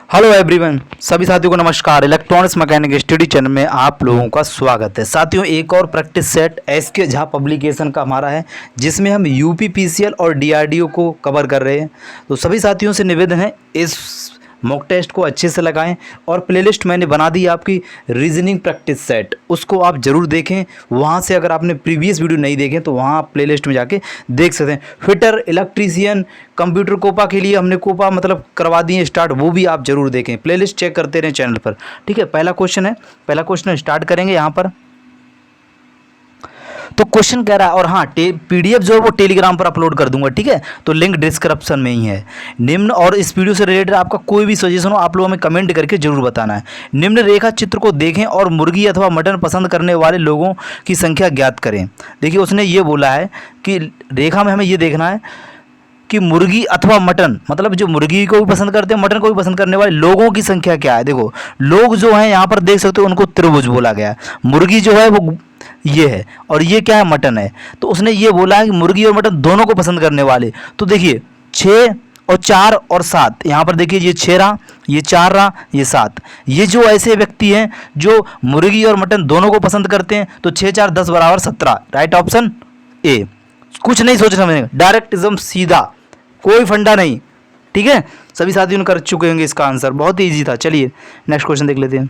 Hello everyone, सभी साथियों को नमस्कार। इलेक्ट्रॉनिक्स मैकेनिक स्टडी चैनल में आप लोगों का स्वागत है। साथियों, एक और practice set SK Jha publication का हमारा है, जिसमें हम यूपीपीसीएल और डीआरडीओ को कवर कर रहे हैं। तो सभी साथियों से निवेदन है, इस मॉक टेस्ट को अच्छे से लगाएं और प्लेलिस्ट मैंने बना दी आपकी रीजनिंग प्रैक्टिस सेट, उसको आप ज़रूर देखें। वहाँ से अगर आपने प्रीवियस वीडियो नहीं देखे तो वहाँ आप प्लेलिस्ट में जाके देख सकते हैं। फिटर, इलेक्ट्रीशियन, कंप्यूटर कोपा के लिए हमने कोपा करवा दिए स्टार्ट, वो भी आप ज़रूर देखें। प्लेलिस्ट चेक करते रहें चैनल पर, ठीक है। पहला क्वेश्चन स्टार्ट करेंगे यहाँ पर। तो क्वेश्चन कह रहा है, और हाँ, पीडीएफ जो है वो टेलीग्राम पर अपलोड कर दूंगा, ठीक है। तो लिंक डिस्क्रिप्शन में ही है। निम्न, और इस वीडियो से रिलेटेड आपका कोई भी सजेशन हो आप लोग हमें कमेंट करके जरूर बताना है। निम्न रेखा चित्र को देखें और मुर्गी अथवा मटन पसंद करने वाले लोगों की संख्या ज्ञात करें। देखिए, उसने ये बोला है कि रेखा में हमें ये देखना है कि मुर्गी अथवा मटन, मतलब जो मुर्गी को भी पसंद करते हैं, मटन को भी पसंद करने वाले लोगों की संख्या क्या है। देखो, लोग जो हैं यहाँ पर देख सकते हो, उनको त्रिभुज बोला गया है। मुर्गी जो है वो ये है, और ये क्या है, मटन है। तो उसने ये बोला है कि मुर्गी और मटन दोनों को पसंद करने वाले। तो देखिए, 6 और 4 और 7, यहाँ पर देखिए ये 6 रहा, ये 4 रहा, ये 7। ये जो ऐसे व्यक्ति हैं जो मुर्गी और मटन दोनों को पसंद करते हैं, तो 6 4 10 बराबर 17। Right option A. कुछ नहीं सोचना मैंने, डायरेक्ट एकदम सीधा, कोई फंडा नहीं, ठीक है। सभी साथियों ने कर चुके होंगे इसका आंसर, बहुत ही ईजी था। चलिए नेक्स्ट क्वेश्चन देख लेते हैं।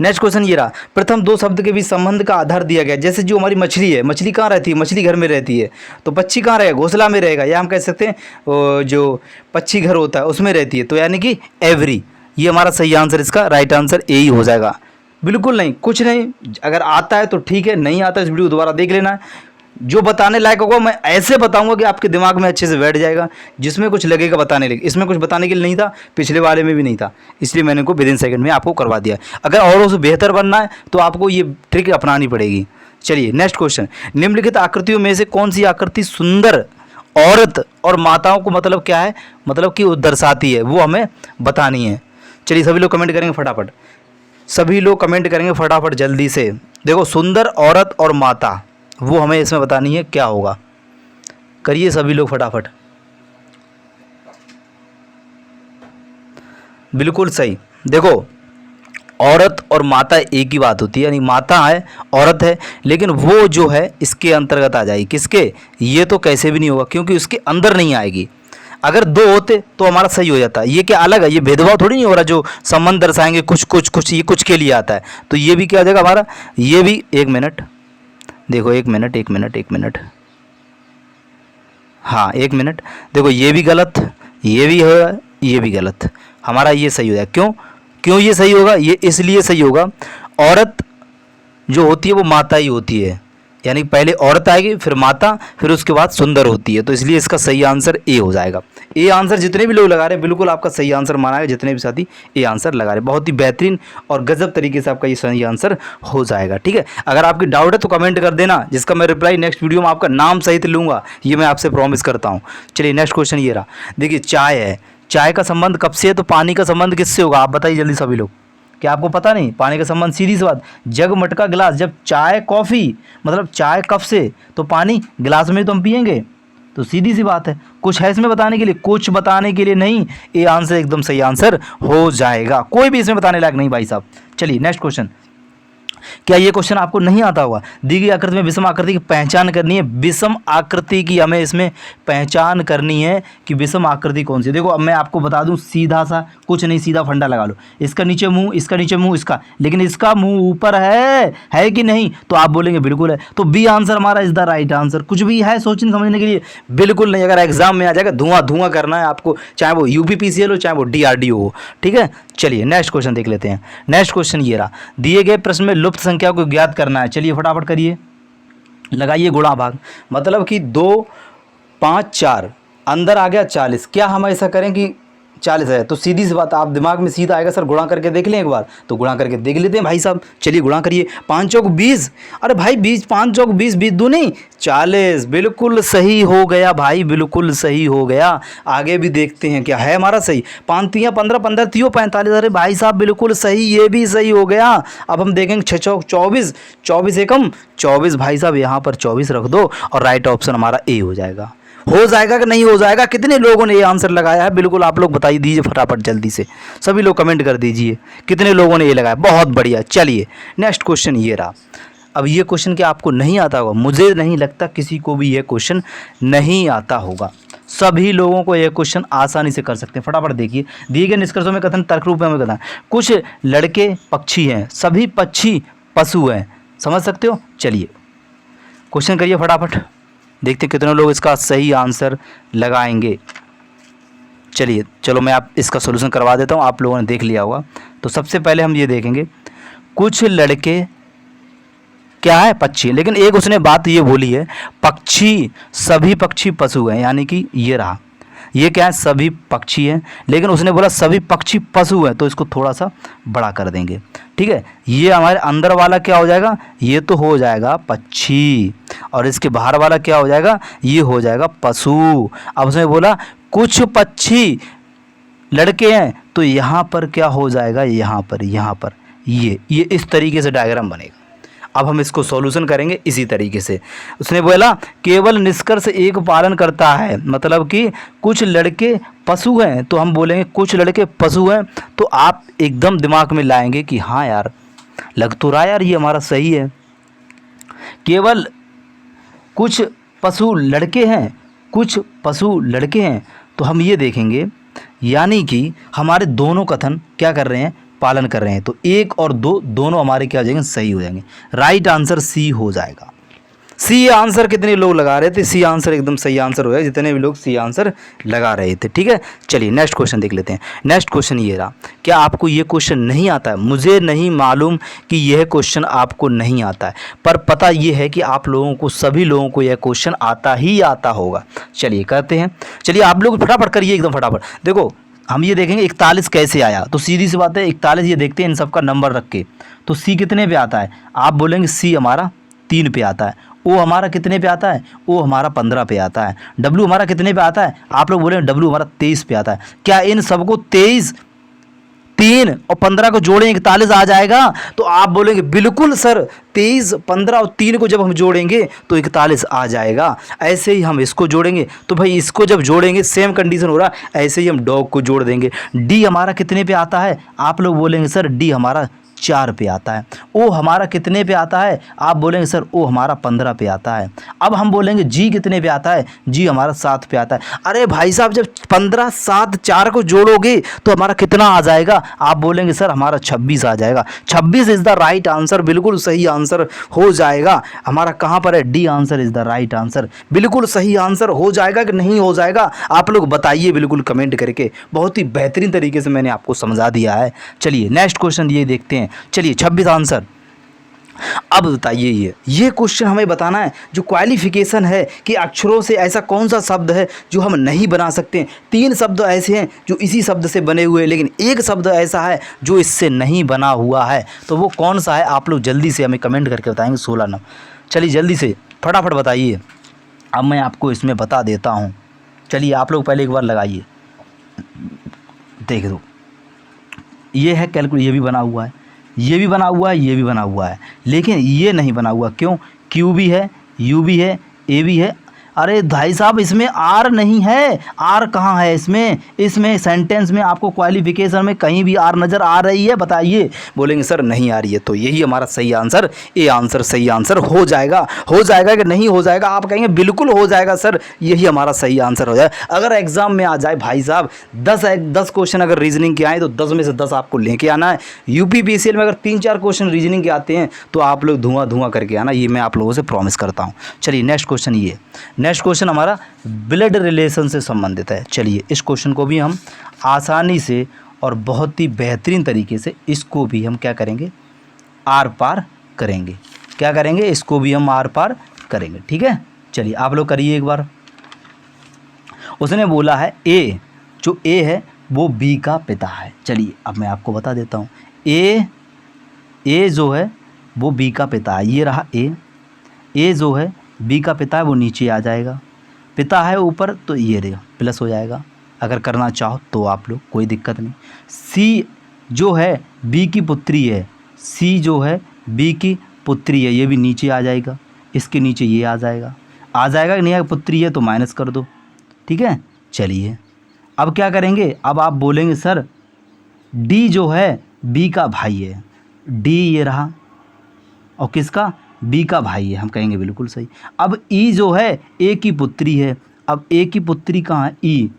नेक्स्ट क्वेश्चन ये रहा, प्रथम दो शब्द के बीच संबंध का आधार दिया गया। जैसे जो हमारी मछली है, मछली कहाँ रहती है, मछली घर में रहती है। तो पक्षी कहाँ रहेगा, घोंसला में रहेगा, या हम कह सकते हैं जो पक्षी घर होता है उसमें रहती है। तो यानी कि एवरी, ये हमारा सही आंसर, इसका राइट आंसर ए ही हो जाएगा। बिल्कुल नहीं, कुछ नहीं, अगर आता है तो ठीक है, नहीं आता है इस वीडियो दोबारा देख लेना है। जो बताने लायक होगा मैं ऐसे बताऊंगा कि आपके दिमाग में अच्छे से बैठ जाएगा, जिसमें कुछ लगेगा बताने लगे। इसमें कुछ बताने के लिए नहीं था, पिछले वाले में भी नहीं था, इसलिए मैंने को विदिन सेकंड में आपको करवा दिया। अगर और उसे बेहतर बनना है तो आपको ये ट्रिक अपनानी पड़ेगी। चलिए नेक्स्ट क्वेश्चन, निम्नलिखित आकृतियों में से कौन सी आकृति सुंदर औरत और माताओं को मतलब क्या है, मतलब कि वो दर्शाती है, वो हमें बतानी है। चलिए सभी लोग कमेंट करेंगे फटाफट, सभी लोग कमेंट करेंगे फटाफट जल्दी से। देखो, सुंदर औरत और माता, वो हमें इसमें बतानी है क्या होगा। करिए सभी लोग फटाफट। बिल्कुल सही। देखो, औरत और माता एक ही बात होती है, यानी माता है, औरत है, लेकिन वो जो है इसके अंतर्गत आ जाएगी। किसके, ये तो कैसे भी नहीं होगा, क्योंकि उसके अंदर नहीं आएगी। अगर दो होते तो हमारा सही हो जाता। ये क्या अलग है, ये भेदभाव थोड़ी नहीं हो रहा। जो संबंध दर्शाएंगे कुछ कुछ कुछ, ये कुछ के लिए आता है, तो ये भी क्या हो जाएगा हमारा, ये भी। एक मिनट देखो, एक मिनट, हाँ एक मिनट। देखो, ये भी गलत, ये भी है, ये भी गलत, हमारा ये सही हो जाएगा। क्यों ये सही होगा, ये इसलिए सही होगा, औरत जो होती है वो माता ही होती है, यानी पहले औरत आएगी, फिर माता, फिर उसके बाद सुंदर होती है। तो इसलिए इसका सही आंसर ए हो जाएगा। ए आंसर जितने भी लोग लगा रहे हैं, बिल्कुल आपका सही आंसर माना है। जितने भी साथी ए आंसर लगा रहे हैं, बहुत ही बेहतरीन और गजब तरीके से आपका ये सही आंसर हो जाएगा, ठीक है। अगर आपकी डाउट है तो कमेंट कर देना, जिसका मैं रिप्लाई नेक्स्ट वीडियो में आपका नाम सहित लूँगा, ये मैं आपसे प्रॉमिस करता हूँ। चलिए नेक्स्ट क्वेश्चन ये रहा। देखिए, चाय है, चाय का संबंध कब से है, तो पानी का संबंध किससे होगा, आप बताइए जल्दी सभी लोग। क्या आपको पता नहीं, पानी का संबंध सीधी सी बात, जग मटका गिलास। जब चाय कॉफ़ी, मतलब चाय कप से, तो पानी गिलास में तो हम पियेंगे। तो सीधी सी बात है। कुछ है इसमें बताने के लिए, कुछ बताने के लिए नहीं। ये आंसर एकदम सही आंसर हो जाएगा, कोई भी इसमें बताने लायक नहीं भाई साहब। चलिए नेक्स्ट क्वेश्चन। क्या ये क्वेश्चन आपको नहीं आता होगा। दी गई आकृति में विषम आकृति की पहचान करनी है। विषम आकृति की हमें इसमें पहचान करनी है कि विषम आकृति कौन सी। देखो, अब मैं आपको बता दूं, सीधा सा, कुछ नहीं, सीधा फंडा लगा लो। इसका नीचे मुंह, इसका नीचे मुंह, इसका, लेकिन इसका मुंह ऊपर है कि नहीं, तो आप बोलेंगे बिल्कुल है। तो बी आंसर हमारा इज द राइट आंसर। कुछ भी है सोचने समझने के लिए, बिल्कुल नहीं। अगर एग्जाम में आ जाएगा, धुआं धुआं करना है आपको, चाहे वो यूपीपीसीएल हो, चाहे वो डीआरडीओ हो, ठीक है। चलिए नेक्स्ट क्वेश्चन देख लेते हैं। नेक्स्ट क्वेश्चन ये रहा, दिए गए प्रश्न में लुप्त संख्या को ज्ञात करना है। चलिए फटाफट करिए, लगाइए गुणा भाग। मतलब कि 2 5 4, अंदर आ गया 40। क्या हम ऐसा करें कि 40 है, तो सीधी सी बात, आप दिमाग में सीधा आएगा, सर गुणा करके देख लें एक बार, तो गुणा करके देख लेते हैं भाई साहब। चलिए गुणा करिए। 5 चौक 20, अरे भाई 20, 5 चौक 20, 20 दूनी 40। बिल्कुल सही हो गया भाई, बिल्कुल सही हो गया। आगे भी देखते हैं क्या है हमारा सही। 5 3 15, 15 3 45। अरे भाई साहब बिल्कुल सही, ये भी सही हो गया। अब हम देखेंगे 6 चौक 24, 24 एकम 24। भाई साहब यहाँ पर 24 रख दो और राइट ऑप्शन हमारा ए हो जाएगा। हो जाएगा कि नहीं हो जाएगा? कितने लोगों ने ये आंसर लगाया है? बिल्कुल आप लोग बताइए दीजिए फटाफट जल्दी से, सभी लोग कमेंट कर दीजिए कितने लोगों ने ये लगाया। बहुत बढ़िया। चलिए नेक्स्ट क्वेश्चन ये रहा। अब ये क्वेश्चन क्या आपको नहीं आता होगा? मुझे नहीं लगता किसी को भी ये क्वेश्चन नहीं आता होगा। सभी लोगों को यह क्वेश्चन आसानी से कर सकते हैं। फटाफट देखिए, दिए गए निष्कर्षों में कथन तर्क रूप में हमें बताएं। कुछ लड़के पक्षी हैं, सभी पक्षी पशु हैं। समझ सकते हो? चलिए क्वेश्चन करिए फटाफट, देखते कितने लोग इसका सही आंसर लगाएंगे। चलिए चलो मैं आप इसका सॉल्यूशन करवा देता हूँ, आप लोगों ने देख लिया होगा। तो सबसे पहले हम ये देखेंगे, कुछ लड़के क्या है? पक्षी। लेकिन एक उसने बात ये बोली है, पक्षी, सभी पक्षी पशु हैं, यानी कि ये रहा, ये क्या है? सभी पक्षी हैं। लेकिन उसने बोला सभी पक्षी पशु हैं, तो इसको थोड़ा सा बड़ा कर देंगे। ठीक है, ये हमारे अंदर वाला क्या हो जाएगा? ये तो हो जाएगा पक्षी, और इसके बाहर वाला क्या हो जाएगा? ये हो जाएगा पशु। अब उसने बोला कुछ पक्षी लड़के हैं, तो यहाँ पर क्या हो जाएगा? यहाँ पर ये इस तरीके से डायग्राम बनेगा। अब हम इसको सॉल्यूशन करेंगे इसी तरीके से। उसने बोला केवल निष्कर्ष एक पालन करता है, मतलब कि कुछ लड़के पशु हैं, तो हम बोलेंगे कुछ लड़के पशु हैं। तो आप एकदम दिमाग में लाएंगे कि हाँ यार, लग तो रहा यार ये हमारा सही है। केवल कुछ पशु लड़के हैं, कुछ पशु लड़के हैं, तो हम ये देखेंगे, यानी कि हमारे दोनों कथन क्या कर रहे हैं? पालन कर रहे हैं। तो 1 और 2 दोनों हमारे क्या हो जाएंगे? सही हो जाएंगे। राइट आंसर सी हो जाएगा। सी आंसर कितने लोग लगा रहे थे? सी आंसर एकदम सही आंसर हो जाएगा, जितने भी लोग सी आंसर लगा रहे थे। ठीक है, चलिए नेक्स्ट क्वेश्चन देख लेते हैं। नेक्स्ट क्वेश्चन ये रहा। क्या आपको ये क्वेश्चन नहीं आता है? मुझे नहीं मालूम कि यह क्वेश्चन आपको नहीं आता है, पर पता ये है कि आप लोगों को, सभी लोगों को यह क्वेश्चन आता ही आता होगा। चलिए करते हैं। चलिए आप लोग फटाफट करिए, एकदम फटाफट। देखो हम ये देखेंगे 41 कैसे आया, तो सीधी सी बात है 41, ये देखते हैं इन सबका नंबर रख के। तो सी कितने पे आता है? आप बोलेंगे सी हमारा 3 पे आता है। ओ हमारा कितने पे आता है? ओ हमारा 15 पे आता है। डब्ल्यू हमारा कितने पे आता है? आप लोग बोलेंगे डब्ल्यू हमारा 23 पे आता है। क्या इन सबको 23, 3 और 15 को जोड़ेंगे 41 आ जाएगा? तो आप बोलेंगे बिल्कुल सर, 23, 15 और 3 को जब हम जोड़ेंगे तो 41 आ जाएगा। ऐसे ही हम इसको जोड़ेंगे, तो भाई इसको जब जोड़ेंगे सेम कंडीशन हो रहा, ऐसे ही हम डॉग को जोड़ देंगे। डी हमारा कितने पे आता है? आप लोग बोलेंगे सर डी हमारा 4 पे आता है। ओ हमारा कितने पे आता है? आप बोलेंगे सर ओ हमारा 15 पे आता है। अब हम बोलेंगे जी कितने पे आता है? जी हमारा 7 पे आता है। अरे भाई साहब, जब 15, 7, 4 को जोड़ोगे तो हमारा कितना आ जाएगा? आप बोलेंगे सर हमारा 26 आ जाएगा। 26 इज़ द राइट आंसर, बिल्कुल सही आंसर हो जाएगा। हमारा कहाँ पर है? D answer is the right answer. बिल्कुल सही आंसर हो जाएगा कि नहीं हो जाएगा? आप लोग बताइए बिल्कुल कमेंट करके। बहुत ही बेहतरीन तरीके से मैंने आपको समझा दिया है। चलिए नेक्स्ट क्वेश्चन ये देखते हैं। चलिए 26 आंसर। अब बताइए, ये क्वेश्चन हमें बताना है जो क्वालिफिकेशन है कि अक्षरों से ऐसा कौन सा शब्द है जो हम नहीं बना सकते। 3 शब्द ऐसे हैं जो इसी शब्द से बने हुए हैं, लेकिन एक शब्द ऐसा है जो इससे नहीं बना हुआ है। तो वो कौन सा है? आप लोग जल्दी से हमें कमेंट करके बताएंगे। 16 नंबर। चलिए जल्दी से फटाफट बताइए। अब मैं आपको इसमें बता देता हूँ। चलिए आप लोग पहले एक बार लगाइए, देख दो। ये है कैलकुलेट, ये भी बना हुआ है, ये भी बना हुआ है, ये भी बना हुआ है, लेकिन ये नहीं बना हुआ। क्यों? क्यू भी है, यू भी है, ए भी है। अरे भाई साहब, इसमें आर नहीं है। आर कहाँ है इसमें सेंटेंस में आपको क्वालिफिकेशन में कहीं भी आर नज़र आ रही है? बताइए। बोलेंगे सर नहीं आ रही है। तो यही हमारा सही आंसर, ए आंसर सही आंसर हो जाएगा। हो जाएगा कि नहीं हो जाएगा? आप कहेंगे बिल्कुल हो जाएगा सर, यही हमारा सही आंसर हो जाए। अगर एग्जाम में आ जाए भाई साहब 10 क्वेश्चन अगर रीजनिंग के आए तो 10 में से 10 आपको लेके आना है। यूपीपीसीएल में अगर 3-4 क्वेश्चन रीजनिंग के आते हैं तो आप लोग धुआं करके आना, ये मैं आप लोगों से प्रॉमिस करता हूँ। चलिए नेक्स्ट क्वेश्चन ये। नेक्स्ट क्वेश्चन हमारा ब्लड रिलेशन से संबंधित है। चलिए इस क्वेश्चन को भी हम आसानी से और बहुत ही बेहतरीन तरीके से इसको भी हम क्या करेंगे? आर पार करेंगे। क्या करेंगे? इसको भी हम आर पार करेंगे। ठीक है, चलिए आप लोग करिए एक बार। उसने बोला है ए, जो ए है वो बी का पिता है। चलिए अब मैं आपको बता देता हूँ। ए जो है वो बी का पिता है। ये रहा ए जो है बी का पिता है, वो नीचे आ जाएगा। पिता है ऊपर तो ये रहेगा, प्लस हो जाएगा। अगर करना चाहो तो आप लोग, कोई दिक्कत नहीं। सी जो है बी की पुत्री है, सी जो है बी की पुत्री है, ये भी नीचे आ जाएगा। इसके नीचे ये आ जाएगा। आ जाएगा कि नहीं आएगा, पुत्री है तो माइनस कर दो, ठीक है। चलिए अब क्या करेंगे, अब आप बोलेंगे सर डी जो है बी का भाई है, डी ये रहा और किसका, बी का भाई है, हम कहेंगे बिल्कुल सही। अब ई जो है ए की पुत्री है, अब ए की पुत्री कहाँ है, ई,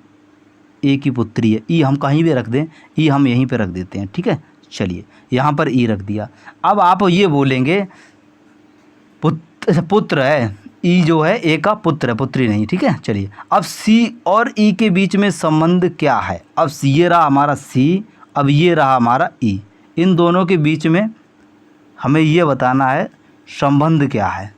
ए की पुत्री है, ई हम कहीं भी रख दें, ई हम यहीं पे रख देते हैं, ठीक है। चलिए यहाँ पर ई रख दिया। अब आप ये बोलेंगे पुत्र है, ई जो है ए का पुत्र है, पुत्री नहीं, ठीक है। चलिए अब सी और ई के बीच में संबंध क्या है, अब ये रहा हमारा सी, अब ये रहा हमारा ई, इन दोनों के बीच में हमें ये बताना है संबंध क्या है।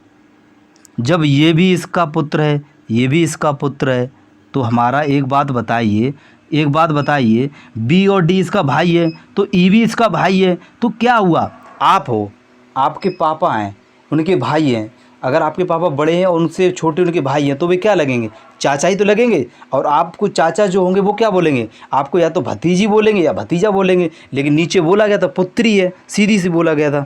जब ये भी इसका पुत्र है, ये भी इसका पुत्र है, तो हमारा एक बात बताइए, बी और डी इसका भाई है तो ई भी इसका भाई है, तो क्या हुआ, आप हो, आपके पापा हैं, उनके भाई हैं, अगर आपके पापा बड़े हैं और उनसे छोटे उनके भाई हैं तो वे क्या लगेंगे, चाचा ही तो लगेंगे। और आपको चाचा जो होंगे वो क्या बोलेंगे, आपको या तो भतीजी बोलेंगे या भतीजा बोलेंगे, लेकिन नीचे बोला गया था पुत्री है, सीधी सी बोला गया था,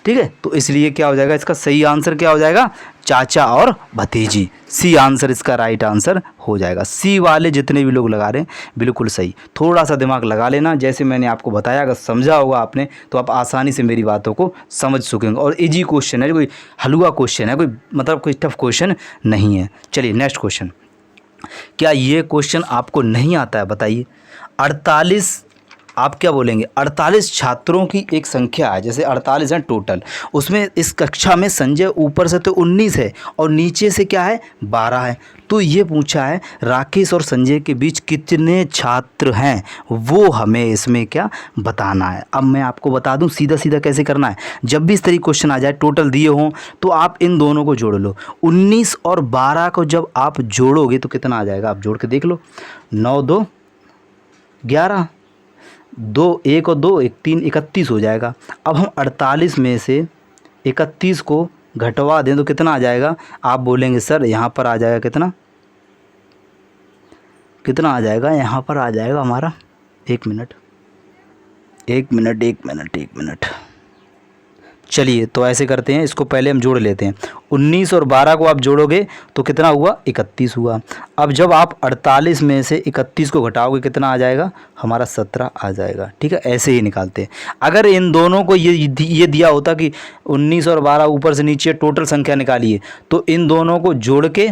ठीक है। तो इसलिए क्या हो जाएगा, इसका सही आंसर क्या हो जाएगा, चाचा और भतीजी, सी आंसर इसका राइट आंसर हो जाएगा। सी वाले जितने भी लोग लगा रहे हैं बिल्कुल सही, थोड़ा सा दिमाग लगा लेना, जैसे मैंने आपको बताया, अगर समझा होगा आपने तो आप आसानी से मेरी बातों को समझ सकेंगे। और इजी क्वेश्चन है, कोई हलवा क्वेश्चन है, कोई मतलब कोई टफ क्वेश्चन नहीं है। चलिए नेक्स्ट क्वेश्चन, क्या ये क्वेश्चन आपको नहीं आता है बताइए। 48, आप क्या बोलेंगे, 48 छात्रों की एक संख्या है, जैसे 48 हैं टोटल, उसमें इस कक्षा में संजय ऊपर से तो 19 है और नीचे से क्या है 12 है, तो ये पूछा है राकेश और संजय के बीच कितने छात्र हैं, वो हमें इसमें क्या बताना है। अब मैं आपको बता दूं सीधा सीधा कैसे करना है, जब भी इस तरीके क्वेश्चन आ जाए टोटल दिए हों तो आप इन दोनों को जोड़ लो, 19 और 12 को जब आप जोड़ोगे तो कितना आ जाएगा, आप जोड़ के देख लो, 9 2 11, 2 1 और 2 1 3 31 हो जाएगा। अब हम 48 में से 31 को घटवा दें तो कितना आ जाएगा, आप बोलेंगे सर यहाँ पर आ जाएगा कितना आ जाएगा, यहाँ पर आ जाएगा हमारा, एक मिनट, चलिए तो ऐसे करते हैं, इसको पहले हम जोड़ लेते हैं, 19 और 12 को आप जोड़ोगे तो कितना हुआ 31 हुआ। अब जब आप 48 में से 31 को घटाओगे कितना आ जाएगा, हमारा 17 आ जाएगा, ठीक है। ऐसे ही निकालते हैं। अगर इन दोनों को ये दिया होता कि 19 और 12 ऊपर से नीचे टोटल संख्या निकालिए, तो इन दोनों को जोड़ के,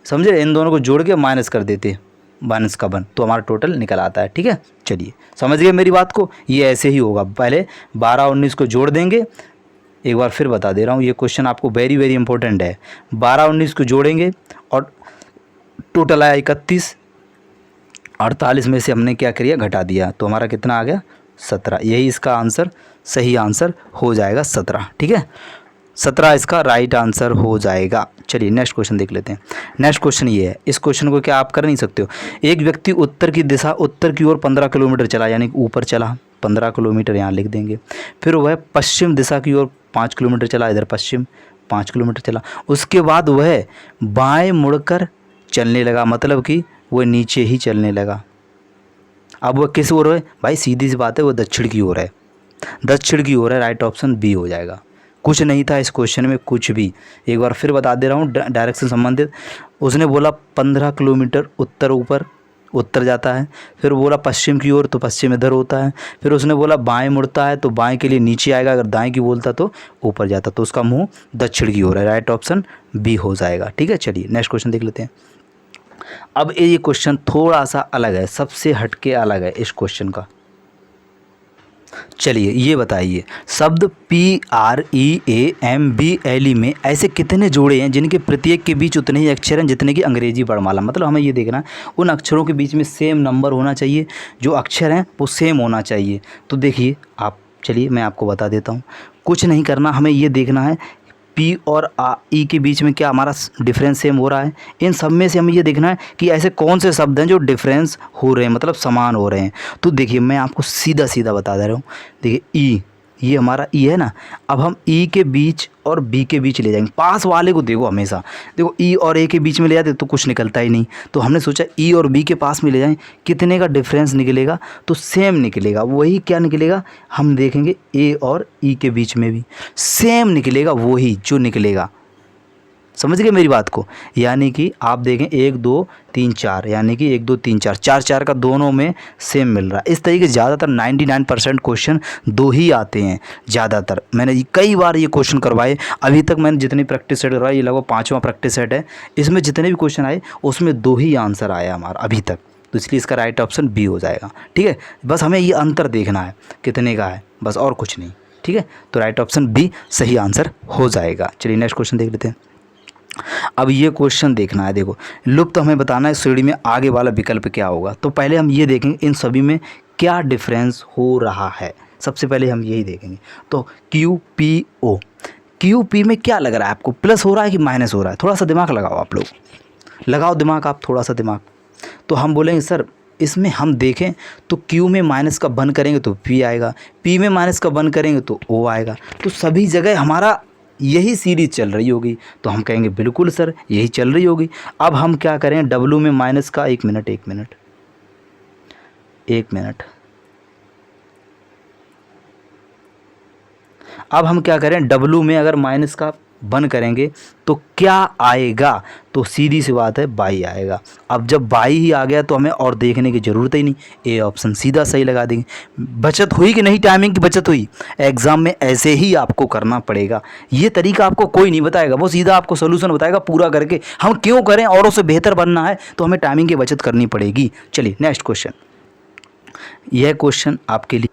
समझे, इन दोनों को जोड़ के माइनस कर देते, माइनस का 1, तो हमारा टोटल निकल आता है, ठीक है। चलिए समझ गए मेरी बात को, ये ऐसे ही होगा, पहले 12 19 को जोड़ देंगे, एक बार फिर बता दे रहा हूँ, ये क्वेश्चन आपको वेरी वेरी इंपॉर्टेंट है। 12 19 को जोड़ेंगे और टोटल आया 31, 48 में से हमने क्या किया, घटा दिया, तो हमारा कितना आ गया 17, यही इसका आंसर, सही आंसर हो जाएगा 17, ठीक है। 17 इसका राइट आंसर हो जाएगा। चलिए नेक्स्ट क्वेश्चन देख लेते हैं। नेक्स्ट क्वेश्चन ये है, इस क्वेश्चन को क्या आप कर नहीं सकते हो, एक व्यक्ति उत्तर की दिशा, उत्तर की ओर 15 किलोमीटर चला, यानी ऊपर चला 15 किलोमीटर, यहाँ लिख देंगे। फिर वह पश्चिम दिशा की ओर 5 किलोमीटर चला, इधर पश्चिम 5 किलोमीटर चला, उसके बाद वह बाएं मुड़कर चलने लगा, मतलब कि वह नीचे ही चलने लगा। अब वह किस ओर है भाई, सीधी सी बात है, वो दक्षिण की ओर है, दक्षिण की ओर है, राइट ऑप्शन बी हो जाएगा। कुछ नहीं था इस क्वेश्चन में, कुछ भी, एक बार फिर बता दे रहा हूँ, डायरेक्शन संबंधित। उसने बोला 15 किलोमीटर उत्तर, ऊपर उत्तर जाता है, फिर बोला पश्चिम की ओर तो पश्चिम इधर होता है, फिर उसने बोला बाएं मुड़ता है तो बाएं के लिए नीचे आएगा, अगर दाएं की बोलता तो ऊपर जाता, तो उसका मुंह दक्षिण की ओर है, राइट ऑप्शन बी हो जाएगा, ठीक है। चलिए नेक्स्ट क्वेश्चन देख लेते हैं। अब ये क्वेश्चन थोड़ा सा अलग है, सबसे हटके अलग है इस क्वेश्चन का। चलिए ये बताइए, शब्द PREAMBLE में ऐसे कितने जोड़े हैं जिनके प्रत्येक के बीच उतने ही अक्षर हैं जितने की अंग्रेजी वर्णमाला, मतलब हमें ये देखना है उन अक्षरों के बीच में सेम नंबर होना चाहिए, जो अक्षर हैं वो सेम होना चाहिए। तो देखिए आप, चलिए मैं आपको बता देता हूँ, कुछ नहीं करना, हमें ये देखना है पी और ई के बीच में क्या हमारा डिफरेंस सेम हो रहा है। इन सब में से हमें ये देखना है कि ऐसे कौन से शब्द हैं जो डिफरेंस हो रहे हैं, मतलब समान हो रहे हैं। तो देखिए मैं आपको सीधा सीधा बता दे रहा हूँ, देखिए ई, ये हमारा ई है ना, अब हम ई के बीच और बी के बीच ले जाएंगे, पास वाले को देखो हमेशा, देखो ई और ए के बीच में ले जाते तो कुछ निकलता ही नहीं, तो हमने सोचा ई और बी के पास में ले जाएं, कितने का डिफरेंस निकलेगा, तो सेम निकलेगा। वही क्या निकलेगा, हम देखेंगे ए और ई के बीच में भी सेम निकलेगा, वही जो निकलेगा, समझ गए मेरी बात को। यानी कि आप देखें 1 2 3 4, यानी कि 1 2 3 4 4 4 का दोनों में सेम मिल रहा है। इस तरीके से ज़्यादातर 99% क्वेश्चन 2 ही आते हैं ज़्यादातर। मैंने कई बार ये क्वेश्चन करवाए, अभी तक मैंने जितनी प्रैक्टिस सेट करवाई, ये लगभग 5वां प्रैक्टिस सेट है, इसमें जितने भी क्वेश्चन आए उसमें 2 ही आंसर आया हमारा अभी तक। तो इसलिए इसका राइट ऑप्शन बी हो जाएगा। ठीक है, बस हमें ये अंतर देखना है कितने का है, बस और कुछ नहीं। ठीक है, तो राइट ऑप्शन बी सही आंसर हो जाएगा। चलिए नेक्स्ट क्वेश्चन देख लेते हैं। अब ये क्वेश्चन देखना है, देखो लुप्त हमें बताना है श्रेणी में आगे वाला विकल्प क्या होगा। तो पहले हम ये देखेंगे इन सभी में क्या डिफरेंस हो रहा है, सबसे पहले हम यही देखेंगे। तो Q P O, Q P में क्या लग रहा है आपको, प्लस हो रहा है कि माइनस हो रहा है? थोड़ा सा दिमाग लगाओ आप लोग, लगाओ दिमाग आप थोड़ा सा दिमाग। तो हम बोलेंगे सर इसमें हम देखें तो Q में माइनस का वन करेंगे तो P आएगा, P में माइनस का वन करेंगे तो O आएगा। तो सभी जगह हमारा यही सीरीज चल रही होगी, तो हम कहेंगे बिल्कुल सर यही चल रही होगी। अब हम क्या करें, W में माइनस का, एक मिनट, अब हम क्या करें, W में अगर माइनस का वन करेंगे तो क्या आएगा, तो सीधी सी बात है बाई आएगा। अब जब बाई ही आ गया तो हमें और देखने की ज़रूरत ही नहीं, ए ऑप्शन सीधा सही लगा देंगे। बचत हुई कि नहीं, टाइमिंग की बचत हुई। एग्ज़ाम में ऐसे ही आपको करना पड़ेगा, ये तरीका आपको कोई नहीं बताएगा, वो सीधा आपको सोल्यूशन बताएगा पूरा करके। हम क्यों करें, औरों से बेहतर बनना है तो हमें टाइमिंग की बचत करनी पड़ेगी। चलिए नेक्स्ट क्वेश्चन, यह क्वेश्चन आपके लिए,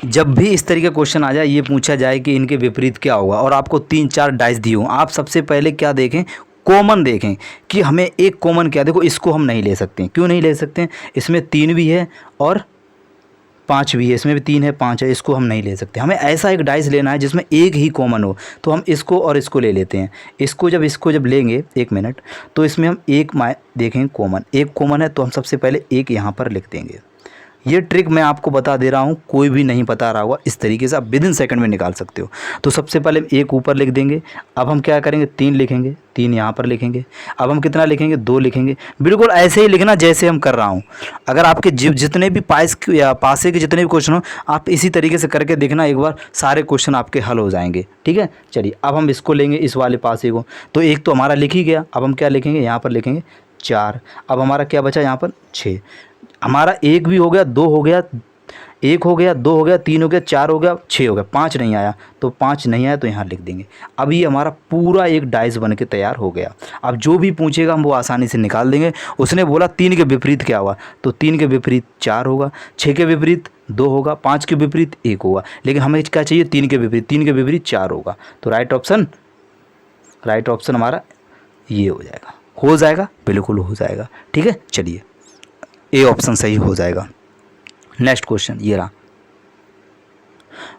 जब भी इस तरीके का क्वेश्चन आ जाए, ये पूछा जाए कि इनके विपरीत क्या होगा और आपको 3-4 डाइस दिए हों, आप सबसे पहले क्या देखें, कॉमन देखें कि हमें एक कॉमन क्या, देखो इसको हम नहीं ले सकते। क्यों नहीं ले सकते, इसमें 3 भी है और 5 भी है, इसमें भी 3 है 5 है, इसको हम नहीं ले सकते। हमें ऐसा एक डाइस लेना है जिसमें एक ही कॉमन हो, तो हम इसको और इसको ले लेते हैं। इसको जब लेंगे, एक मिनट, तो इसमें हम एक देखें कॉमन, एक कॉमन है तो हम सबसे पहले एक यहाँ पर लिख देंगे। ये ट्रिक मैं आपको बता दे रहा हूँ, कोई भी नहीं बता रहा होगा, इस तरीके से आप विदिन सेकंड में निकाल सकते हो। तो सबसे पहले एक ऊपर लिख देंगे। अब हम क्या करेंगे, 3 लिखेंगे, 3 यहाँ पर लिखेंगे। अब हम कितना लिखेंगे, 2 लिखेंगे। बिल्कुल ऐसे ही लिखना जैसे हम कर रहा हूँ। अगर आपके जितने भी पासे के जितने भी क्वेश्चन हो, आप इसी तरीके से करके देखना, एक बार सारे क्वेश्चन आपके हल हो जाएंगे। ठीक है, चलिए अब हम इसको लेंगे, इस वाले पासे को। तो एक तो हमारा लिख ही गया। अब हम क्या लिखेंगे, यहाँ पर लिखेंगे 4। अब हमारा क्या बचा यहाँ पर, 6। हमारा 1 भी हो गया, 2 हो गया, 1 हो गया, 2 हो गया, 3 हो गया, 4 हो गया, 6 हो गया, 5 नहीं आया। तो 5 नहीं आया तो यहाँ लिख देंगे। अब ये हमारा पूरा एक डाइस बन के तैयार हो गया। अब जो भी पूछेगा हम वो आसानी से निकाल देंगे। उसने बोला 3 के विपरीत क्या हुआ, तो 3 के विपरीत 4 होगा, 6 के विपरीत 2 होगा, 5 के विपरीत 1 होगा। लेकिन हमें क्या चाहिए, 3 के विपरीत 4 होगा। तो राइट ऑप्शन हमारा ये हो जाएगा, बिल्कुल हो जाएगा। ठीक है, चलिए ए ऑप्शन सही हो जाएगा। नेक्स्ट क्वेश्चन ये रहा।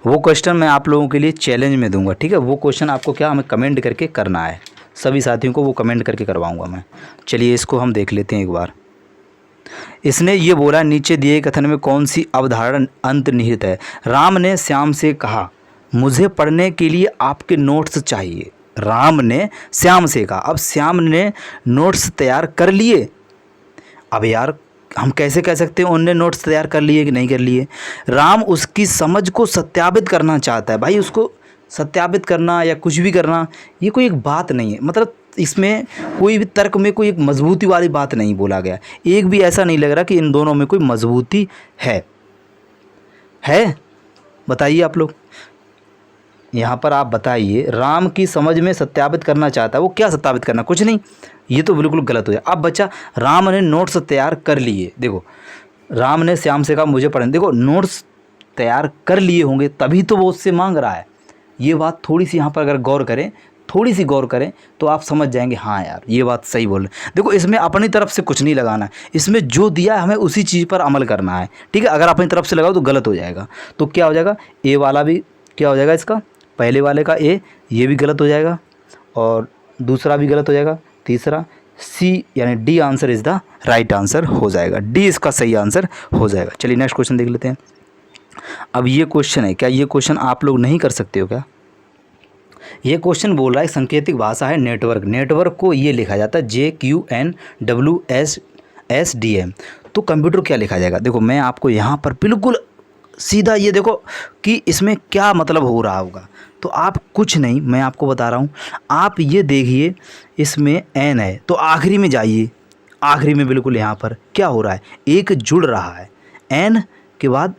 वो क्वेश्चन मैं आप लोगों के लिए चैलेंज में दूंगा। ठीक है, वो क्वेश्चन आपको क्या, हमें कमेंट करके करना है। सभी साथियों को वो कमेंट करके करवाऊंगा मैं। चलिए इसको हम देख लेते हैं एक बार। इसने ये बोला, नीचे दिए कथन में कौन सी अवधारणा अंतर्निहित है। राम ने श्याम से कहा, मुझे पढ़ने के लिए आपके नोट्स चाहिए। राम ने श्याम से कहा, अब श्याम ने नोट्स तैयार कर लिए। अब यार हम कैसे कह सकते हैं उनने नोट्स तैयार कर लिए कि नहीं कर लिए। राम उसकी समझ को सत्यापित करना चाहता है। भाई उसको सत्यापित करना या कुछ भी करना, ये कोई एक बात नहीं है। मतलब इसमें कोई भी तर्क में कोई एक मजबूती वाली बात नहीं बोला गया। एक भी ऐसा नहीं लग रहा कि इन दोनों में कोई मजबूती है। बताइए आप लोग, यहाँ पर आप बताइए। राम की समझ में सत्यापित करना चाहता है, वो क्या सत्यापित करना, कुछ नहीं। ये तो बिल्कुल गलत हो जाए। अब बच्चा, राम ने नोट्स तैयार कर लिए। देखो राम ने श्याम से कहा मुझे पढ़ने, देखो नोट्स तैयार कर लिए होंगे तभी तो वो उससे मांग रहा है। ये बात थोड़ी सी यहाँ पर अगर थोड़ी सी गौर करें तो आप समझ जाएंगे, हाँ यार ये बात सही बोल रहे। देखो इसमें अपनी तरफ से कुछ नहीं लगाना है, इसमें जो दिया है हमें उसी चीज़ पर अमल करना है। ठीक है, अगर अपनी तरफ से लगाओ तो गलत हो जाएगा। तो क्या हो जाएगा, ए वाला भी क्या हो जाएगा, इसका पहले वाले का ए, ये भी गलत हो जाएगा और दूसरा भी गलत हो जाएगा, तीसरा सी यानी D answer is the right answer हो जाएगा। डी इसका सही आंसर हो जाएगा। चलिए नेक्स्ट क्वेश्चन देख लेते हैं। अब ये क्वेश्चन है, क्या ये क्वेश्चन आप लोग नहीं कर सकते हो क्या? ये क्वेश्चन बोल रहा है सांकेतिक भाषा है नेटवर्क। नेटवर्क को ये लिखा जाता है JQNWSSDM। तो कंप्यूटर क्या लिखा जाएगा, देखो मैं आपको यहाँ पर बिल्कुल सीधा ये देखो कि इसमें क्या मतलब हो रहा होगा। तो आप कुछ नहीं, मैं आपको बता रहा हूँ, आप ये देखिए इसमें n है तो आखिरी में जाइए, आखिरी में बिल्कुल यहाँ पर क्या हो रहा है, एक जुड़ रहा है। n के बाद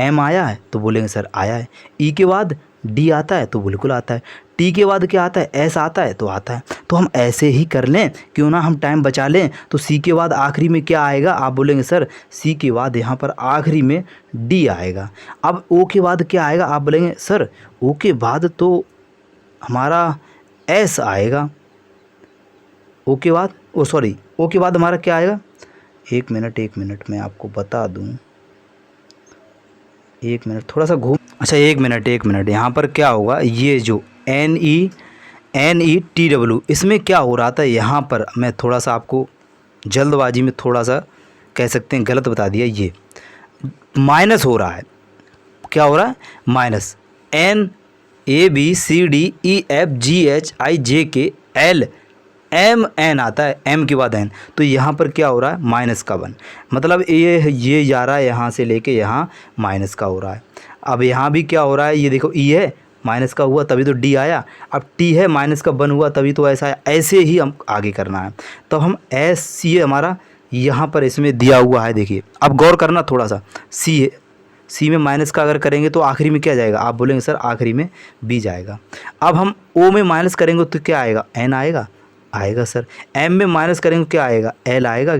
m आया है तो बोलेंगे सर आया है, e के बाद d आता है तो बिल्कुल आता है, t के बाद क्या आता है, s आता है तो आता है। तो हम ऐसे ही कर लें, क्यों ना हम टाइम बचा लें। तो c के बाद आखिरी में क्या आएगा, आप बोलेंगे सर c के बाद यहाँ पर आखिरी में d आएगा। अब o के बाद क्या आएगा, आप बोलेंगे सर o के बाद तो हमारा s आएगा। o के बाद o के बाद हमारा क्या आएगा, एक मिनट मैं आपको बता दूं, एक मिनट थोड़ा सा घूम, अच्छा एक मिनट यहाँ पर क्या होगा, ये जो NETW इसमें क्या हो रहा था, यहाँ पर मैं थोड़ा सा आपको जल्दबाजी में थोड़ा सा कह सकते हैं गलत बता दिया। ये माइनस हो रहा है, क्या हो रहा है, माइनस NABCDEFGHIJKLMN आता है, M के बाद N, तो यहाँ पर क्या हो रहा है, माइनस का 1, मतलब ये जा रहा है यहाँ से लेके यहाँ माइनस का हो रहा है। अब यहाँ भी क्या हो रहा है, ये देखो E है माइनस का हुआ तभी तो D आया, अब T है माइनस का 1 हुआ तभी तो ऐसा आया। ऐसे ही हम आगे करना है। तो हम ये हमारा यहाँ पर इसमें दिया हुआ है, देखिए अब गौर करना थोड़ा सा, C में माइनस का अगर करेंगे तो आखिरी में क्या जाएगा, आप बोलेंगे सर आखिरी में B जाएगा। अब हम O में माइनस करेंगे तो क्या आएगा, N आएगा सर। M में माइनस करेंगे क्या आएगा, L आएगा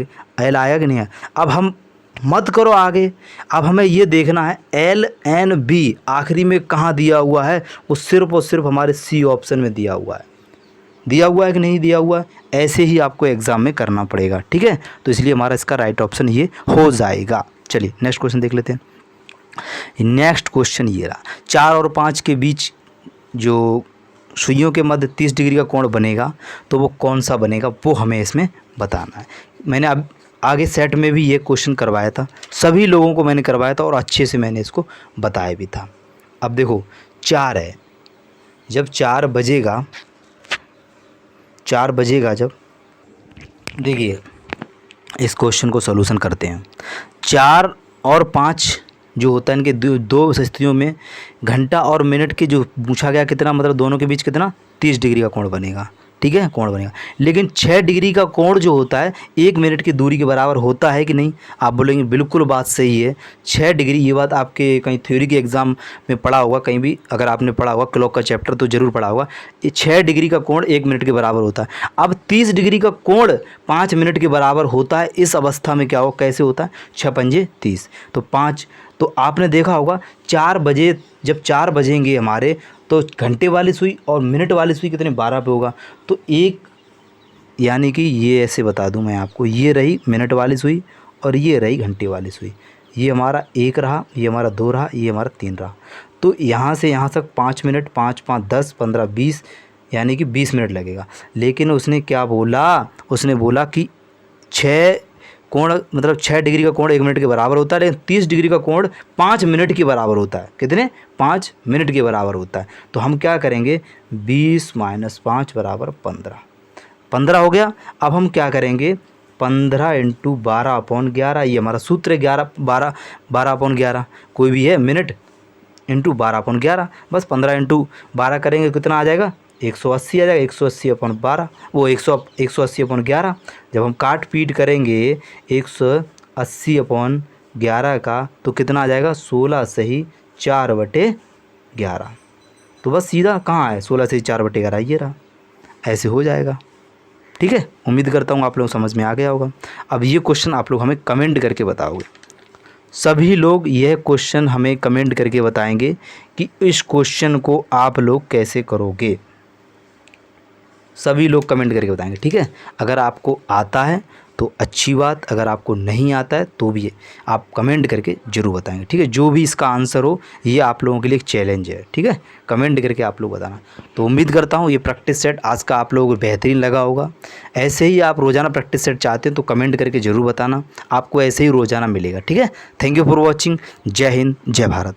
कि नहीं है। अब हम मत करो आगे, अब हमें ये देखना है LNB आखिरी में कहाँ दिया हुआ है, वो सिर्फ और सिर्फ हमारे C ऑप्शन में दिया हुआ है कि नहीं दिया हुआ है। ऐसे ही आपको एग्ज़ाम में करना पड़ेगा, ठीक है। तो इसलिए हमारा इसका राइट ऑप्शन ये हो जाएगा। चलिए नेक्स्ट क्वेश्चन देख लेते हैं। नेक्स्ट क्वेश्चन ये रहा, 4 और 5 के बीच जो सुइयों के मध्य 30 डिग्री का कोण बनेगा तो वो कौन सा बनेगा, वो हमें इसमें बताना है। मैंने अब आगे सेट में भी ये क्वेश्चन करवाया था, सभी लोगों को मैंने करवाया था और अच्छे से मैंने इसको बताया भी था। अब देखो 4 है, जब 4 बजेगा जब, देखिए इस क्वेश्चन को सॉल्यूशन करते हैं। 4 और 5 जो होता है इनके दो स्थितियों में घंटा और मिनट के जो पूछा गया कितना, मतलब दोनों के बीच कितना 30 डिग्री का कोण बनेगा, ठीक है, कोण बनेगा। लेकिन 6 डिग्री का कोण जो होता है 1 मिनट की दूरी के बराबर होता है कि नहीं, आप बोलेंगे बिल्कुल बात सही है 6 डिग्री। ये बात आपके कहीं थ्योरी के एग्ज़ाम में पढ़ा होगा, कहीं भी अगर आपने पढ़ा होगा क्लॉक का चैप्टर तो ज़रूर पढ़ा होगा। ये 6 डिग्री का कोण 1 मिनट के बराबर होता है। अब 30 डिग्री का कोण 5 मिनट के बराबर होता है। इस अवस्था में क्या हो, कैसे होता है, 6 पंजे 30, तो 5, तो आपने देखा होगा 4 बजे, जब 4 बजेंगे हमारे तो घंटे वाली सुई और मिनट वाली सुई कितने 12 पे होगा, तो एक, यानी कि ये ऐसे बता दूं मैं आपको, ये रही मिनट वाली सुई और ये रही घंटे वाली सुई। ये हमारा 1 रहा, ये हमारा 2 रहा, ये हमारा 3 रहा। तो यहाँ से यहाँ तक 5 मिनट, 5 5 10 15 20, यानी कि 20 मिनट लगेगा। लेकिन उसने क्या बोला, उसने बोला कि 6 कोण, मतलब 6 डिग्री का कोण 1 मिनट के बराबर होता है, लेकिन 30 डिग्री का कोण 5 मिनट के बराबर होता है। कितने, 5 मिनट के बराबर होता है। तो हम क्या करेंगे, 20 - 5 बराबर 15 हो गया। अब हम क्या करेंगे, 15 × 12/11, ये हमारा सूत्र है, 12/11 कोई भी है, मिनट × 12/11, बस 15 × 12 करेंगे कितना आ जाएगा, 180 आ जाएगा। 180/12, वो 180/11। जब हम काट पीट करेंगे 180/11 का तो कितना आ जाएगा, 16 सही 4/11। तो बस सीधा कहाँ है, 16 सही 4/11 ये रहा, ऐसे हो जाएगा, ठीक है। उम्मीद करता हूँ आप लोग समझ में आ गया होगा। अब ये क्वेश्चन आप लोग हमें कमेंट करके बताओगे, सभी लोग यह क्वेश्चन हमें कमेंट करके बताएंगे कि इस क्वेश्चन को आप लोग कैसे करोगे। सभी लोग कमेंट करके बताएंगे, ठीक है। अगर आपको आता है तो अच्छी बात, अगर आपको नहीं आता है तो भी आप कमेंट करके ज़रूर बताएंगे, ठीक है। जो भी इसका आंसर हो, ये आप लोगों के लिए एक चैलेंज है, ठीक है। कमेंट करके आप लोग बताना। तो उम्मीद करता हूँ ये प्रैक्टिस सेट आज का आप लोगों को बेहतरीन लगा होगा। ऐसे ही आप रोज़ाना प्रैक्टिस सेट चाहते हैं तो कमेंट करके ज़रूर बताना, आपको ऐसे ही रोज़ाना मिलेगा, ठीक है। Thank you for watching. जय हिंद, जय भारत।